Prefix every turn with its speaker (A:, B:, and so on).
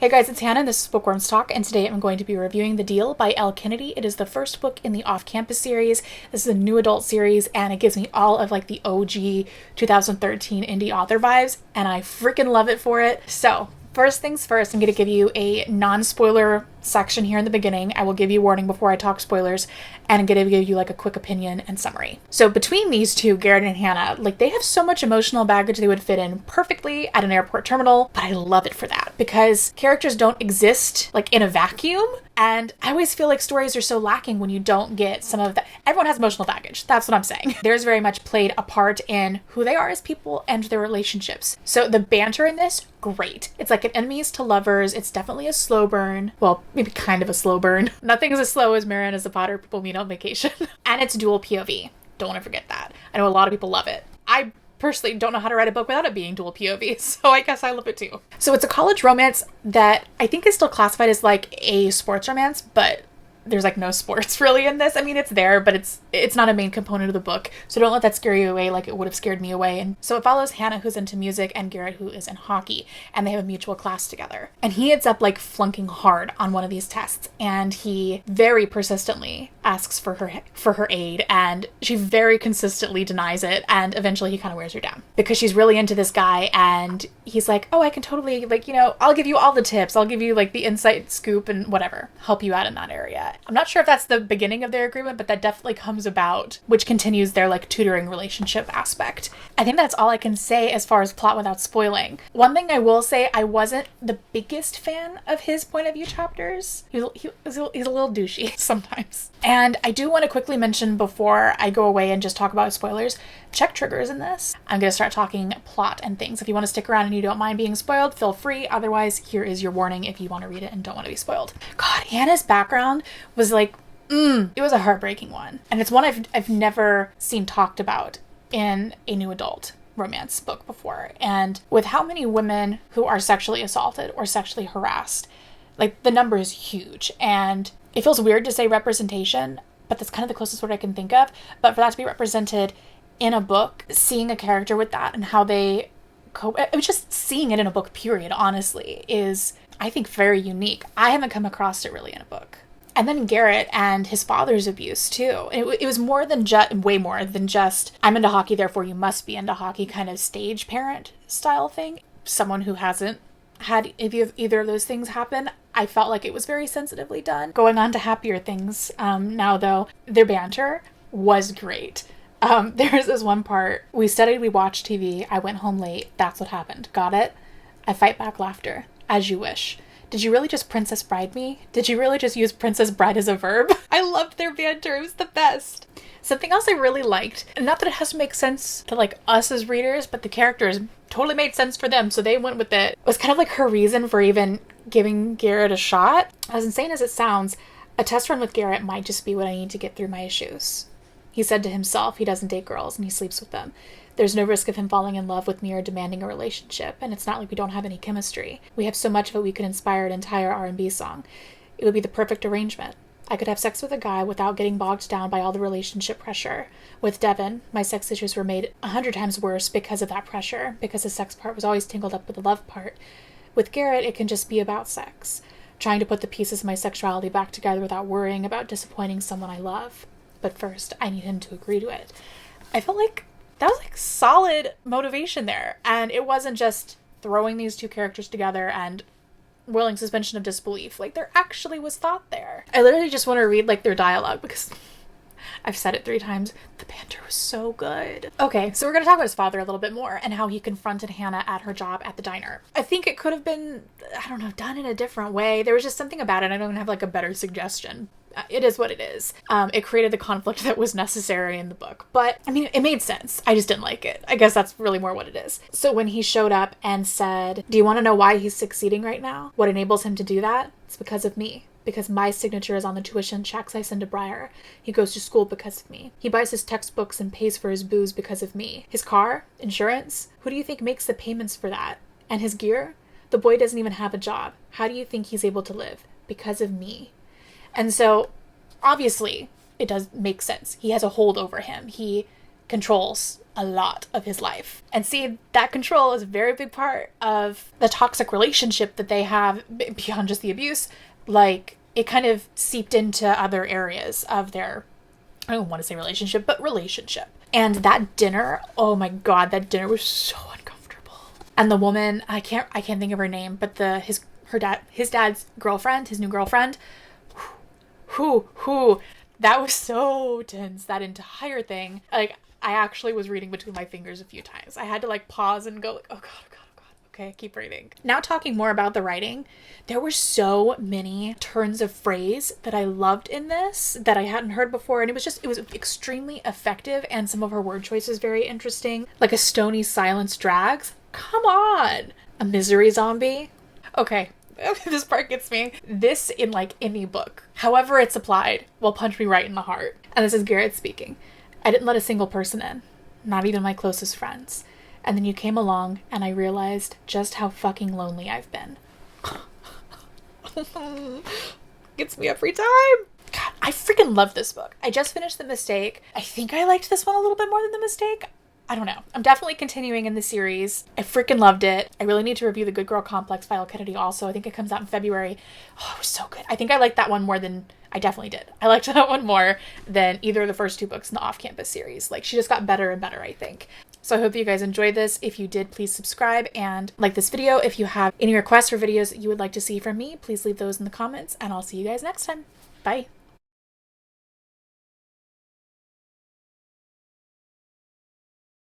A: Hey guys, it's Hannah and this is Bookworms Talk, and today I'm going to be reviewing The Deal by Elle Kennedy. It is the first book in the Off-Campus series. This is a new adult series, and it gives me all of like the OG 2013 indie author vibes, and I freaking love it for it. So, first things first, I'm going to give you a non-spoiler section here in the beginning. I will give you a warning before I talk spoilers, and I'm going to give you like a quick opinion and summary. So between these two, Garrett and Hannah, like they have so much emotional baggage they would fit in perfectly at an airport terminal, but I love it for that because characters don't exist like in a vacuum. And I always feel like stories are so lacking when you don't get some of that. Everyone has emotional baggage. That's what I'm saying. Theirs very much played a part in who they are as people and their relationships. So the banter in this, great. It's like an enemies to lovers. It's definitely a slow burn. Well, maybe kind of a slow burn. Nothing is as slow as Mary and as a Potter people meet on vacation. And it's dual POV. Don't want to forget that. I know a lot of people love it. I personally don't know how to write a book without it being dual POV, so I guess I love it too. So it's a college romance that I think is still classified as like a sports romance, but there's like no sports really in this. I mean, it's there, but it's not a main component of the book, so don't let that scare you away like it would have scared me away. And so it follows Hannah, who's into music, and Garrett, who is in hockey, and they have a mutual class together. And he ends up like flunking hard on one of these tests, and he very persistently asks for her aid, and she very consistently denies it, and eventually he kind of wears her down because she's really into this guy, and he's like, oh, I can totally, like, you know, I'll give you all the tips, I'll give you like the inside scoop and whatever, help you out in that area. I'm not sure if that's the beginning of their agreement, but that definitely comes about, which continues their like tutoring relationship aspect. I think that's all I can say as far as plot without spoiling. One thing I will say, I wasn't the biggest fan of his point of view chapters. He's a little douchey sometimes. And I do want to quickly mention before I go away and just talk about spoilers, check triggers in this. I'm going to start talking plot and things. If you want to stick around and you don't mind being spoiled, feel free. Otherwise, here is your warning if you want to read it and don't want to be spoiled. God, Hannah's background was like, it was a heartbreaking one. And it's one I've never seen talked about in a new adult romance book before. And with how many women who are sexually assaulted or sexually harassed, like the number is huge. And it feels weird to say representation, but that's kind of the closest word I can think of. But for that to be represented in a book, seeing a character with that and how they cope, it was just seeing it in a book, period, honestly, is, I think, very unique. I haven't come across it really in a book. And then Garrett and his father's abuse, too. It was more than way more than just, I'm into hockey, therefore you must be into hockey kind of stage parent style thing. Someone who hasn't had either of those things happen, I felt like it was very sensitively done. Going on to happier things now, though, their banter was great. There's this one part, we studied, we watched TV, I went home late, that's what happened. Got it? I fight back laughter, as you wish. Did you really just Princess Bride me? Did you really just use Princess Bride as a verb? I loved their banter, it was the best. Something else I really liked, and not that it has to make sense to like us as readers, but the characters totally made sense for them, so they went with it. It was kind of like her reason for even giving Garrett a shot. As insane as it sounds, a test run with Garrett might just be what I need to get through my issues. He said to himself he doesn't date girls and he sleeps with them. There's no risk of him falling in love with me or demanding a relationship, and it's not like we don't have any chemistry. We have so much of it we could inspire an entire R&B song. It would be the perfect arrangement. I could have sex with a guy without getting bogged down by all the relationship pressure. With Devin, my sex issues were made 100 times worse because of that pressure, because the sex part was always tangled up with the love part. With Garrett, it can just be about sex. Trying to put the pieces of my sexuality back together without worrying about disappointing someone I love. But first, I need him to agree to it. I felt like that was like solid motivation there. And it wasn't just throwing these two characters together and willing suspension of disbelief. Like, there actually was thought there. I literally just want to read like their dialogue because I've said it 3 times. The banter was so good. Okay, so we're going to talk about his father a little bit more and how he confronted Hannah at her job at the diner. I think it could have been, I don't know, done in a different way. There was just something about it. I don't have like a better suggestion. It is what it is. It created the conflict that was necessary in the book. But, I mean, it made sense. I just didn't like it. I guess that's really more what it is. So when he showed up and said, do you want to know why he's succeeding right now? What enables him to do that? It's because of me. Because my signature is on the tuition checks I send to Briar. He goes to school because of me. He buys his textbooks and pays for his booze because of me. His car? Insurance? Who do you think makes the payments for that? And his gear? The boy doesn't even have a job. How do you think he's able to live? Because of me. And so, obviously, it does make sense. He has a hold over him. He controls a lot of his life. And see, that control is a very big part of the toxic relationship that they have beyond just the abuse. Like, it kind of seeped into other areas of their, I don't want to say relationship, but relationship. And that dinner, oh my God, that dinner was so uncomfortable. And the woman, I can't think of her name, but his dad's girlfriend, his new girlfriend, that was so tense, that entire thing. Like, I actually was reading between my fingers a few times. I had to like pause and go like, oh God, oh God, oh God. Okay, keep reading. Now talking more about the writing, there were so many turns of phrase that I loved in this that I hadn't heard before. And it was extremely effective. And some of her word choices very interesting. Like a stony silence drags. Come on. A misery zombie. Okay. This part gets me. This in like any book, however it's applied, will punch me right in the heart. And this is Garrett speaking. I didn't let a single person in, not even my closest friends. And then you came along and I realized just how fucking lonely I've been. Gets me every time. God, I freaking love this book. I just finished The Mistake. I think I liked this one a little bit more than The Mistake. I don't know. I'm definitely continuing in the series. I freaking loved it. I really need to review The Good Girl Complex by Elle Kennedy also. I think it comes out in February. Oh, it was so good. I think I liked that one more than... I definitely did. I liked that one more than either of the first two books in the off-campus series. Like, she just got better and better, I think. So I hope you guys enjoyed this. If you did, please subscribe and like this video. If you have any requests for videos that you would like to see from me, please leave those in the comments, and I'll see you guys next time. Bye.